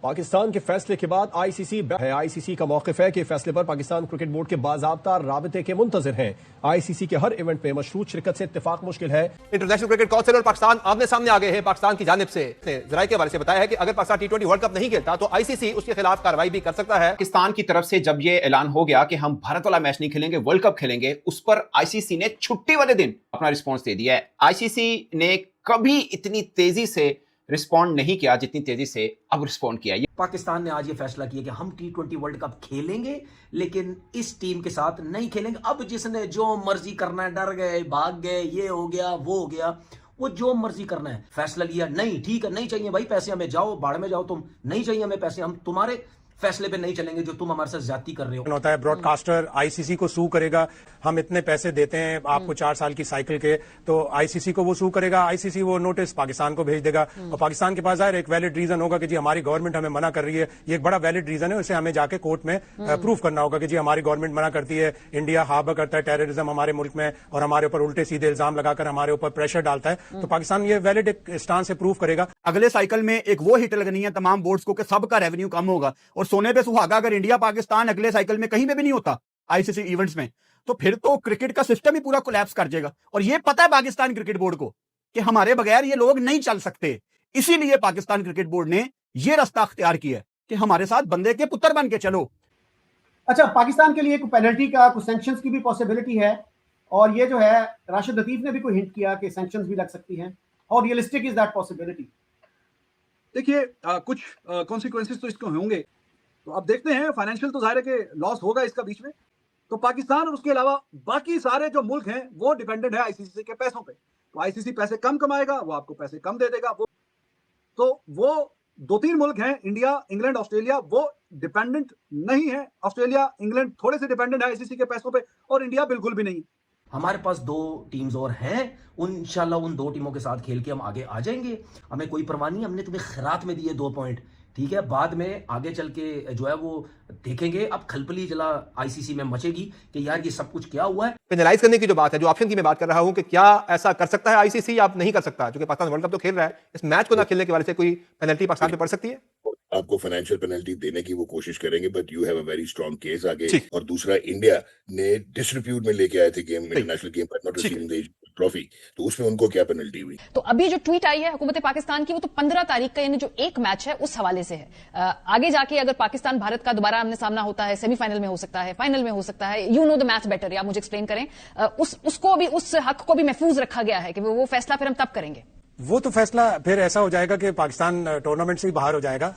पाकिस्तान के फैसले के बाद आईसीसी है। आईसीसी का मौक़िफ़ है कि फैसले पर पाकिस्तान क्रिकेट बोर्ड के बाज़ाब्ता राबते के मुंतज़िर हैं। आईसीसी के हर इवेंट में मशरूत शिरकत से इत्तेफाक मुश्किल है। इंटरनेशनल क्रिकेट काउंसिल और पाकिस्तान आमने सामने आ गए हैं। पाकिस्तान की जानिब से जराये के हवाले से बताया है कि अगर पाकिस्तान टी20 वर्ल्ड कप नहीं खेलता तो आईसीसी उसके खिलाफ कार्रवाई भी कर सकता है। पाकिस्तान की तरफ से जब यह ऐलान हो गया कि हम भारत वाला मैच नहीं खेलेंगे, वर्ल्ड कप खेलेंगे, उस पर आईसीसी ने छुट्टी वाले दिन अपना रिस्पॉन्स दे दिया है। आईसीसी ने कभी इतनी तेजी से रिस्पॉन्ड नहीं किया जितनी तेजी से अब रिस्पॉन्ड किया। पाकिस्तान ने आज ये फैसला किया कि हम टी20 वर्ल्ड कप खेलेंगे लेकिन इस टीम के साथ नहीं खेलेंगे। अब जिसने जो मर्जी करना है, डर गए, भाग गए, ये हो गया, वो हो गया, वो जो मर्जी करना है, फैसला लिया, नहीं ठीक है, नहीं चाहिए भाई पैसे हमें, जाओ बाढ़ में जाओ, तुम नहीं चाहिए हमें पैसे, हम तुम्हारे फैसले पे नहीं चलेंगे जो तुम हमारे साथ ज्यादती कर रहे हो। होता है ब्रॉडकास्टर आईसीसी को सू करेगा, हम इतने पैसे देते हैं आपको 4 साल की साइकिल के, तो आईसीसी को वो सू करेगा, आईसीसी वो नोटिस पाकिस्तान को भेज देगा और पाकिस्तान के पास जाहिर एक वैलिड रीजन होगा कि जी हमारी गवर्नमेंट हमें मना कर रही है। ये एक बड़ा वैलिड रीजन है, उसे हमें जाके कोर्ट में प्रूव करना होगा कि जी हमारी गवर्नमेंट मना करती है, इंडिया हार्बर करता है टेररिज्म हमारे मुल्क में और हमारे ऊपर उल्टे सीधे इल्जाम लगाकर हमारे ऊपर प्रेशर डालता है। तो पाकिस्तान ये वैलिड एक स्टांस से प्रूव करेगा। अगले साइकिल में एक वो हिट लगनी है तमाम बोर्ड्स को कि सबका रेवेन्यू कम होगा और सोने पे सुहागा अगर इंडिया पाकिस्तान अगले साइकिल में कहीं पे भी नहीं होता आईसीसी इवेंट्स में, तो फिर तो क्रिकेट का सिस्टम ही पूरा कोलैप्स कर जाएगा। और ये पता है पाकिस्तान क्रिकेट बोर्ड को कि हमारे बगैर ये लोग नहीं चल सकते, इसीलिए पाकिस्तान क्रिकेट बोर्ड ने ये रास्ता अख्तियार किया है कि हमारे साथ बंदे के पुत्र बन के चलो। अच्छा, पाकिस्तान के लिए कुछ पेनल्टी का, कुछ सैंक्शंस की भी पॉसिबिलिटी है और ये जो है राशिद लतीफ ने भी कोई हिंट किया कि सैंक्शंस भी लग सकती हैं। How realistic is that possibility? देखिए कुछ कॉन्सिक्वेंसेस तो इसके होंगे, तो अब देखते हैं। फाइनेंशियल तो जाहिर है कि लॉस होगा इसका बीच में। तो पाकिस्तान और उसके अलावा बाकी सारे जो मुल्क हैं वो डिपेंडेंट है आईसीसी के पैसों पे। तो आईसीसी पैसे कम कमाएगा, वो आपको पैसे कम दे देगा। वो 2-3 मुल्क हैं, इंडिया, इंग्लैंड, ऑस्ट्रेलिया, वो डिपेंडेंट नहीं है। ऑस्ट्रेलिया, इंग्लैंड थोड़े से डिपेंडेंट है आईसीसी के पैसों पे और इंडिया बिल्कुल भी नहीं। हमारे पास 2 टीम्स और हैं, इंशाल्लाह उन 2 टीमों के साथ खेल के हम आगे आ जाएंगे। हमें कोई परवाह नहीं, हमने तुम्हें खैरात में दिए 2 पॉइंट, ठीक है। बाद में आगे चल के जो है वो देखेंगे। अब खलबली जला आईसीसी में मचेगी कि यार ये सब कुछ क्या हुआ है। पेनलाइज करने की जो बात है, जो ऑप्शन की मैं बात कर रहा हूं कि क्या ऐसा कर सकता है आईसीसी या आप नहीं कर सकता, क्योंकि पाकिस्तान वर्ल्ड कप तो खेल रहा है, इस मैच को ना खेलने के वजह से कोई पेनल्टी पाकिस्तान पे पड़ सकती है? आपको फाइनेंशियल पेनल्टी देने की वो कोशिश करेंगे, but you have a very strong case आगे। और दूसरा, इंडिया ने डिसरिप्यूट में लेके आए थे गेम, इंटरनेशनल गेम पर नॉट रिसीविंग द ट्रॉफी, तो उसमें उनको क्या पेनल्टी हुई? तो अभी जो ट्वीट आई है हुकूमत पाकिस्तान की, वो तो 15 तारीख का, यानी जो एक मैच है उस हवाले से है। आगे जाके अगर पाकिस्तान भारत का दोबारा आमने सामना होता है, सेमीफाइनल में हो सकता है, फाइनल में हो सकता है, you know the match better, या मुझे एक्सप्लेन करें, उसको भी, उस हक को भी महफूज रखा गया है कि वो फैसला फिर हम तब करेंगे। वो तो फैसला फिर ऐसा हो जाएगा कि पाकिस्तान टूर्नामेंट से ही बाहर हो जाएगा।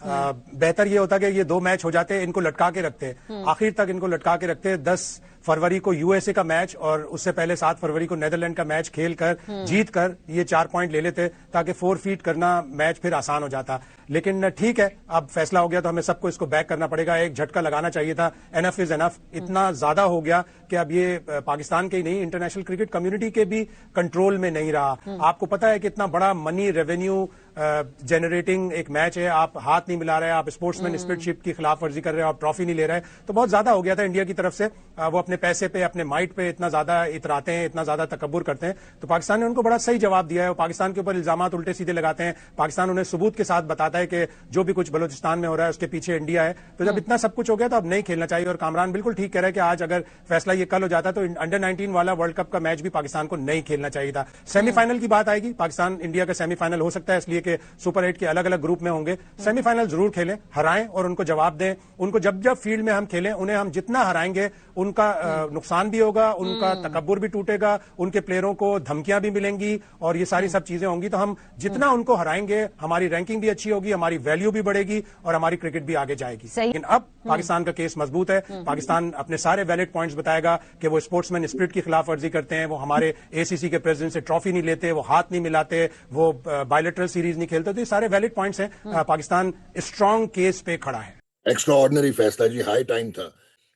बेहतर ये होता कि ये 2 मैच हो जाते, इनको लटका के रखते, आखिर तक इनको लटका के रखते। 10 फरवरी को यूएसए का मैच और उससे पहले 7 फरवरी को नेदरलैंड का मैच खेलकर जीत कर ये 4 पॉइंट ले लेते, ताकि 4 फीट करना मैच फिर आसान हो जाता। लेकिन ठीक है, अब फैसला हो गया तो हमें सबको इसको बैक करना पड़ेगा। एक झटका लगाना चाहिए था, एनफ इज एनफ। इतना ज्यादा हो गया कि अब ये पाकिस्तान के ही नहीं, इंटरनेशनल क्रिकेट कम्युनिटी के भी कंट्रोल में नहीं रहा। आपको पता है कि इतना बड़ा मनी रेवेन्यू जनरेटिंग एक मैच है, आप हाथ नहीं मिला रहे, आप स्पोर्ट्समैन स्पिरिटशिप की खिलाफ वर्जी कर रहे हो, आप ट्रॉफी नहीं ले रहे, तो बहुत ज्यादा हो गया था इंडिया की तरफ से। वो अपने पैसे पे, अपने माइट पे इतना ज्यादा इतराते हैं, इतना ज्यादा तकब्बुर करते हैं। तो पाकिस्तान ने उनको बड़ा सही जवाब दिया है। वो पाकिस्तान के ऊपर इल्जामात उल्टे सीधे लगाते हैं, पाकिस्तान उन्हें सबूत के साथ बताता है कि जो भी कुछ बलोचिस्तान में हो रहा है उसके पीछे इंडिया है। तो जब इतना सब कुछ हो गया तो अब नहीं खेलना चाहिए। और कामरान बिल्कुल ठीक कह रहा है कि आज अगर फैसला ये कल हो जाता तो अंडर 19 वाला वर्ल्ड कप का मैच भी पाकिस्तान को नहीं खेलना चाहिए था। सेमीफाइनल की बात आएगी, पाकिस्तान इंडिया का सेमीफाइनल हो सकता है, इसलिए कि सुपर 8 के अलग अलग ग्रुप में होंगे। सेमीफाइनल जरूर खेलें, हराएं और उनको जवाब दें। उनको जब जब फील्ड में हम खेलें, उन्हें हम जितना हराएंगे उनका नुकसान भी होगा, उनका तकब्बुर भी टूटेगा, उनके प्लेयरों को धमकियां भी मिलेंगी और ये सारी सब चीजें होंगी। तो हम जितना उनको हराएंगे, हमारी रैंकिंग भी अच्छी होगी, हमारी वैल्यू भी बढ़ेगी और हमारी क्रिकेट भी आगे जाएगी। लेकिन अब पाकिस्तान का केस मजबूत है। पाकिस्तान अपने सारे वैलिड पॉइंट्स बताएगा कि वो स्पोर्ट्समैन स्पिरिट की खिलाफ वर्जी करते हैं, वो हमारे एसीसी के प्रेसिडेंट से ट्रॉफी नहीं लेते, वो हाथ नहीं मिलाते, वो बायलैटरल सीरीज नहीं खेलते। तो ये सारे वैलिड पॉइंट्स हैं। पाकिस्तान स्ट्रांग केस पे खड़ा है। एक्स्ट्रा ऑर्डिनरी फैसला जी, हाई टाइम था।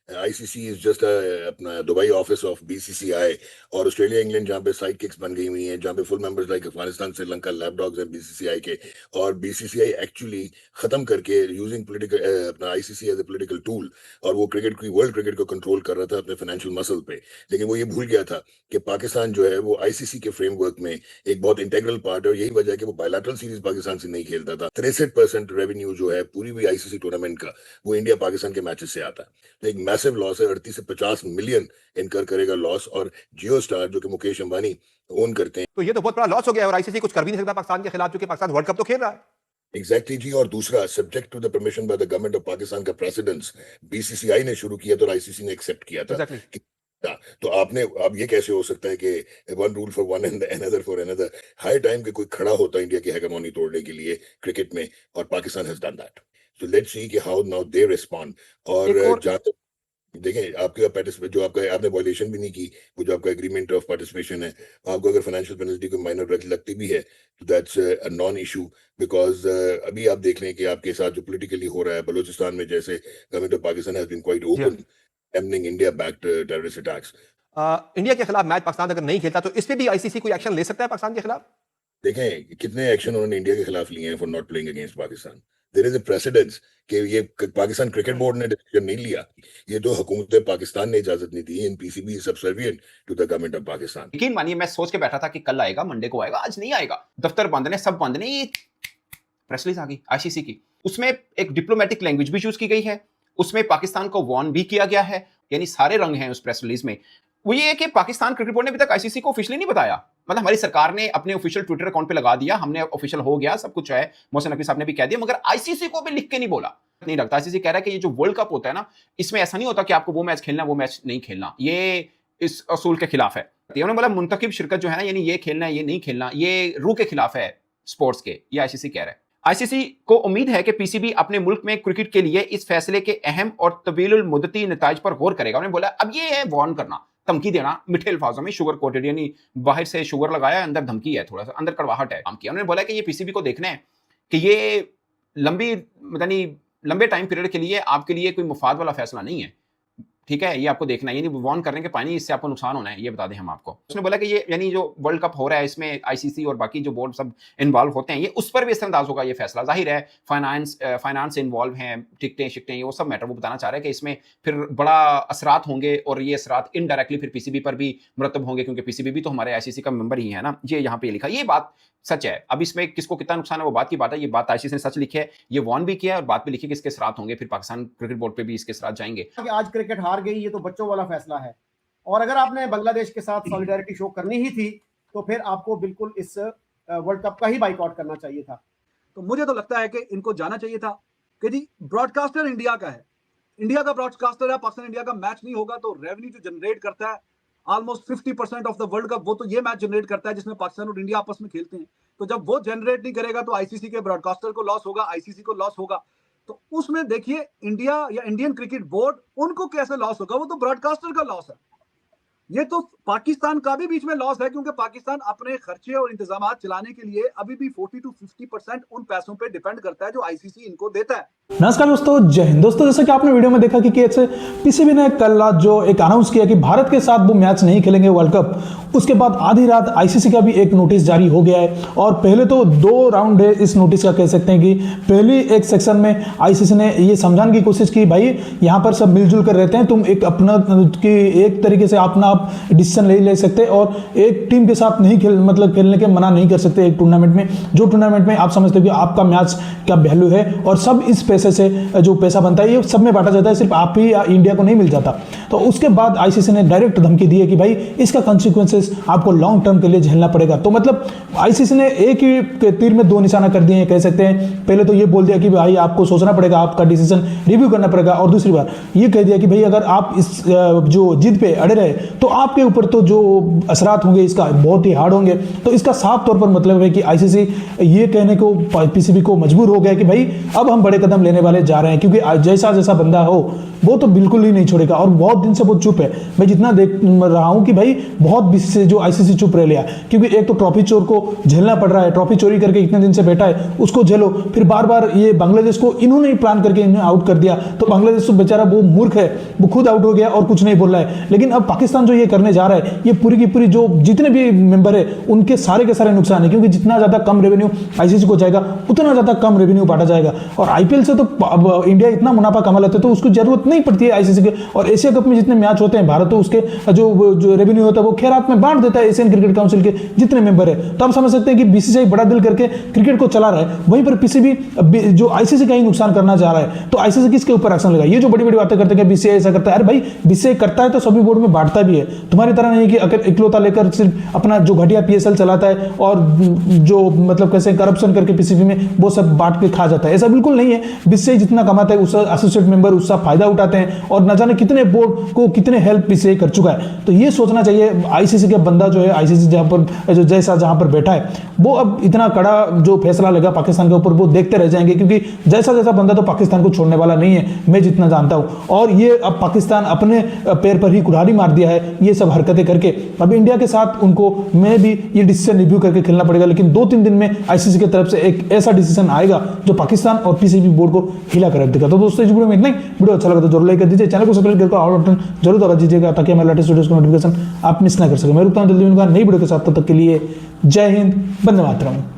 आईसीसी इज जस्ट अपना दुबई ऑफिस ऑफ बीसीसीआई, और ऑस्ट्रेलिया इंग्लैंड जहाँ पे साइड किक्स बन गई हुई हैं, जहाँ पे full members like Afghanistan Sri Lanka lapdogs हैं बीसीसीआई के, और बीसीसीआई एक्चुअली खत्म करके यूजिंग पॉलिटिकल अपना ICC as a political tool, और वो क्रिकेट की वर्ल्ड क्रिकेट को कंट्रोल कर रहा था अपने फाइनेंशियल मसल पे। लेकिन वो ये भूल गया था कि पाकिस्तान जो है वो आईसीसी के फ्रेमवर्क में एक बहुत इंटेग्रल पार्ट है, और यही वजह है कि वो बायलैटरल सीरीज पाकिस्तान से नहीं खेलता था। 63% रेवेन्यू जो है पूरी भी आईसीसी टूर्नामेंट का वो इंडिया पाकिस्तान के मैचेस से आता है। तो एक मैसिव लॉस है, 38 से 50 मिलियन इनकर करेगा लॉस, और जियो स्टार जो कि मुकेश अंबानी ओन करते हैं। तो ये तो बहुत बड़ा लॉस हो गया, और आईसीसी कुछ कर भी नहीं सकता पाकिस्तान के खिलाफ, क्योंकि पाकिस्तान वर्ल्ड कप तो खेल रहा है। एग्जैक्टली जी। और दूसरा, subject to the permission by the government of Pakistan का प्रेसिडेंस बीसीसीआई ने शुरू किया तो आईसीसी ने एक्सेप्ट किया था। तो आपने, अब ये कैसे हो सकता है कि one rule for one and another for another? High time के कोई खड़ा होता इंडिया की हेगेमोनी तोड़ने के लिए क्रिकेट में, और Pakistan has done that. So let's see कि हाउ नाउ दे रिस्पॉन्ड। और जहां तक देखें, आपके पार्टिसिपेट जो आपका आपने वायलेशन भी नहीं की, वो जो आपका एग्रीमेंट ऑफ पार्टिसिपेशन है, आपको अगर फाइनेंशियल पेनल्टी कोई माइनर लगती भी है तो that's a non issue, because अभी आप देख लें कि आपके साथ जो पॉलिटिकली हो रहा है बलूचिस्तान में, जैसे government of Pakistan has been quite open naming India backed terrorist attacks. India के खिलाफ मैच पाकिस्तान अगर नहीं खेलता तो इस पे भी आईसीसी कोई एक्शन ले सकता है पाकिस्तान के खिलाफ? देखें कितने एक्शन उन्होंने इंडिया के खिलाफ लिए हैं for not playing against Pakistan. There is a precedence कि ये पाकिस्तान क्रिकेट बोर्ड ने डिसीजन नहीं लिया, ये तो हुकूमत पाकिस्तान ने इजाजत नहीं दी। In PCB is subservient to the government of Pakistan. यकीन मानिए, मैं सोच के बैठा था कि कल आएगा, मंडे को आएगा, आज नहीं आएगा। दफ्तर बंद ने, सब बंद ने, ये प्रेस रिलीज आ गई आईसीसी की। उसमें एक डिप्लोमेटिक लैंग्वेज भी यूज की गई है, उसमें पाकिस्तान को वार्न भी किया गया है, यानी सारे रंग हैं उस प्रेस रिलीज में। वो ये है कि पाकिस्तान क्रिकेट बोर्ड ने अभी तक आईसीसी को ऑफिशियली नहीं बताया, मतलब हमारी सरकार ने अपने ऑफिशियल ट्विटर अकाउंट पे लगा दिया, हमने ऑफिशियल हो गया, सब कुछ है, मोहसिन नकवी साहब ने भी कह दिया, मगर आईसीसी को भी लिख के नहीं बोला। नहीं लगता आईसीसी कह रहा है कि ये जो वर्ल्ड कप होता है ना, इसमें ऐसा नहीं होता कि आपको वो मैच खेलना वो मैच नहीं खेलना, ये इस असूल के खिलाफ है। उन्होंने बोला मुंतखब शिरकत जो है ना, यानी ये खेलना है ये नहीं खेलना, ये रूह के खिलाफ है स्पोर्ट्स के, ये आईसीसी कह रहा है। आईसीसी को उम्मीद है कि पीसीबी अपने मुल्क में क्रिकेट के लिए इस फैसले के अहम और तवील मुद्दती नताइज पर गौर करेगा। उन्होंने बोला अब ये है वार्न करना, धमकी देना, मीठे अल्फाजों में, शुगर कोटेड, यानी बाहर से शुगर लगाया, अंदर धमकी है, थोड़ा सा अंदर कड़वाहट है काम किया। उन्होंने बोला कि ये पीसीबी को देखना है कि ये लंबे टाइम पीरियड के लिए आपके लिए कोई मुफाद वाला फैसला नहीं है, ठीक है, ये आपको देखना है, यानी वार्न करने के पानी इससे आपको नुकसान होना है, ये बता दें हम आपको। उसने बोला कि ये यानी जो वर्ल्ड कप हो रहा है इसमें आईसीसी और बाकी जो बोर्ड सब इन्वॉल्व होते हैं, ये उस पर भी असरअंदाज होगा ये फैसला। जाहिर है फाइनेंस इन्वॉल्व हैं, टिकटें शिकटें, ये वो सब मैटर वो बताना चाह रहे हैं कि इसमें फिर बड़ा असरात होंगे, और ये असरात इनडायरेक्टली फिर पीसीबी पर भी मुरतब होंगे, क्योंकि पीसीबी भी तो हमारे आईसीसी का मेंबर ही है ना। ये यहाँ पे लिखा, ये बात सच है। अब इसमें किसको कितना नुकसान है वो बात की बात है, ये बात आईसीसी ने सच लिखी है, ये वार्न भी किया है, और बात भी लिखी है कि इसके असरात होंगे, फिर पाकिस्तान क्रिकेट बोर्ड पे भी इसके असरात जाएंगे। आज क्रिकेट हार गई, ये तो बच्चों वाला फैसला है, और अगर आपने बांग्लादेश के साथ सॉलिडारिटी शो करनी ही थी तो फिर आपको बिल्कुल इस वर्ल्ड कप का ही बाइकआउट करना चाहिए था। तो मुझे तो लगता है कि इनको जाना चाहिए था कि जी ब्रॉडकास्टर इंडिया का है, इंडिया का ब्रॉडकास्टर है, पाकिस्तान इंडिया का मैच नहीं होगा तो रेवेन्यू जो जनरेट करता है almost 50% of the world cup, वो तो ये मैच जनरेट करता है जिसमें पाकिस्तान और इंडिया आपस में खेलते हैं। तो जब वो जनरेट नहीं करेगा तो आईसीसी के ब्रॉडकास्टर को लॉस होगा, आईसीसी को लॉस होगा। तो उसमें देखिए इंडिया या इंडियन क्रिकेट बोर्ड, उनको कैसे लॉस होगा, वो तो ब्रॉडकास्टर का लॉस है। ये तो पाकिस्तान का भी बीच में लॉस है, क्योंकि पाकिस्तान अपने खर्चे और इंतजाम चलाने के लिए अभी भी 40 to 50% उन पैसों पे डिपेंड करता है जो आईसीसी इनको देता है। नमस्कार दोस्तों, जय हिंद। दोस्तों जैसा कि आपने वीडियो में देखा कि कैसे पीसीबी ने कल रात जो एक अनाउंस किया कि भारत के साथ वो मैच नहीं खेलेंगे वर्ल्ड कप, उसके बाद आधी रात आईसीसी का भी एक नोटिस जारी हो गया है। और पहले तो 2 राउंड है इस नोटिस का, कह सकते हैं कि पहली एक सेक्शन में आईसीसी ने ये समझाने की कोशिश की, भाई यहाँ पर सब मिलजुल कर रहते हैं, तुम एक अपना की एक तरीके से अपना डिसीजन ले सकते, और एक टीम के साथ नहीं खेलने के मना नहीं कर सकते एक टूर्नामेंट में, जो टूर्नामेंट में आप समझते हो कि आपका मैच क्या वैल्यू है, और सब इस पैसे से जो पैसा बनता है ये सब में बांटा जाता है, सिर्फ आप ही या इंडिया को नहीं मिल जाता। तो उसके बाद आईसीसी ने डायरेक्ट धमकी दी है कि भाई इसका कॉन्सिक्वेंसेस आपको लॉन्ग टर्म के लिए झेलना पड़ेगा। तो मतलब आईसीसी ने एक ही तीर में 2 निशाना कर दिए हैं, कह सकते हैं। पहले तो ये बोल दिया कि भाई आपको सोचना पड़ेगा, आपका डिसीजन रिव्यू करना पड़ेगा, और दूसरी बार ये कह दिया कि भाई अगर आप इस जो जिद पे अड़े रहे तो आपके ऊपर तो जो असरात होंगे इसका बहुत ही हार्ड होंगे। तो इसका साफ तौर पर मतलब है कि आईसीसी ये कहने को पीसीबी को मजबूर हो गया कि भाई अब हम बड़े कदम लेने वाले जा रहे हैं, क्योंकि जैसा जैसा बंदा हो वो तो बिल्कुल ही नहीं छोड़ेगा। और बहुत दिन से वो चुप है, मैं जितना देख रहा हूं कि भाई बहुत बीसी से जो आईसीसी चुप रह लिया, क्योंकि एक तो ट्रॉफी चोर को झेलना पड़ रहा है, ट्रॉफी चोरी करके इतने दिन से बैठा है उसको झेलो, फिर बार बार ये बांग्लादेश को इन्होंने ही प्लान करके इन्हें आउट कर दिया, तो बांग्लादेश तो बेचारा वो मूर्ख है, वो खुद आउट हो गया और कुछ नहीं बोल रहा है। लेकिन अब पाकिस्तान जो ये करने जा रहा है, ये पूरी की पूरी जो जितने भी मेंबर है उनके सारे के सारे नुकसान है, क्योंकि जितना ज्यादा कम रेवेन्यू आईसीसी को जाएगा उतना ज्यादा कम रेवेन्यू बांटा जाएगा। और आईपीएल से तो इंडिया इतना मुनाफा कमा लेते तो उसको जरूरत नहीं पड़ती है आईसीसी के। और एशिया कप में जितने मैच होते हैं भारत तो उसके जो रेवेन्यू होता है वो खैरात में बांट देता है एशियन क्रिकेट काउंसिल के जितने मेंबर है। तो आप समझ सकते हैं कि बीसीसीआई बड़ा दिल करके क्रिकेट को चला रहा है, वहीं पर पीसीबी जो आईसीसी का ही नुकसान करना चाह रहा है। तो आईसीसी किसके ऊपर एक्शन लेगा? ये जो बड़ी बड़ी बातें करते हैं कि बीसीसीआई ऐसा करता है, अरे भाई बीसीसीआई करता है तो सभी बोर्ड में बांटता भी है, तुम्हारी तरह नहीं कि अगर इकलौता लेकर सिर्फ अपना जो घटिया पीएसएल चलाता है और जो मतलब कैसे करप्शन करके पीसीबी में वो सब बांट के खा जाता है, ऐसा बिल्कुल नहीं है। बीसीसीआई जितना कमाता है उसका एसोसिएट मेंबर उसका फायदा उठाते हैं और न जाने कितने बोर्ड को कितने हेल्प बीसीसीआई कर चुका है। तो ये सोचना चाहिए आईसीसी का बंदा जो है, आईसीसी जहां पर जो जहां पर बैठा है वो अब इतना कड़ा जो फैसला लेगा पाकिस्तान के ऊपर वो देखते रह जाएंगे, क्योंकि जैसा बंदा तो पाकिस्तान को छोड़ने वाला नहीं है, मैं जितना जानता हूं। और ये अब पाकिस्तान अपने पैर पर ही कुल्हाड़ी मार दिया है ये सब हरकतें करके। अब इंडिया के साथ उनको मैं भी ये डिसीजन रिव्यू करके खेलना पड़ेगा, लेकिन 2-3 दिन में आईसीसी की तरफ से एक ऐसा डिसीजन आएगा जो पाकिस्तान और पीसीबी बोर्ड को हिला कर रख देगा। तो दोस्तों इस वीडियो में इतना ही। वीडियो अच्छा लगा तो जरूर लाइक कर दीजिए, चैनल को सब्सक्राइब करके ऑल बटन जरूर दबा दीजिएगा ताकि हमारे लेटेस्ट वीडियोस का नोटिफिकेशन आप मिस ना कर सके। मैं रुकता हूं जल्दी नई वीडियो के साथ, तब तक के लिए जय हिंद, वंदे मातरम।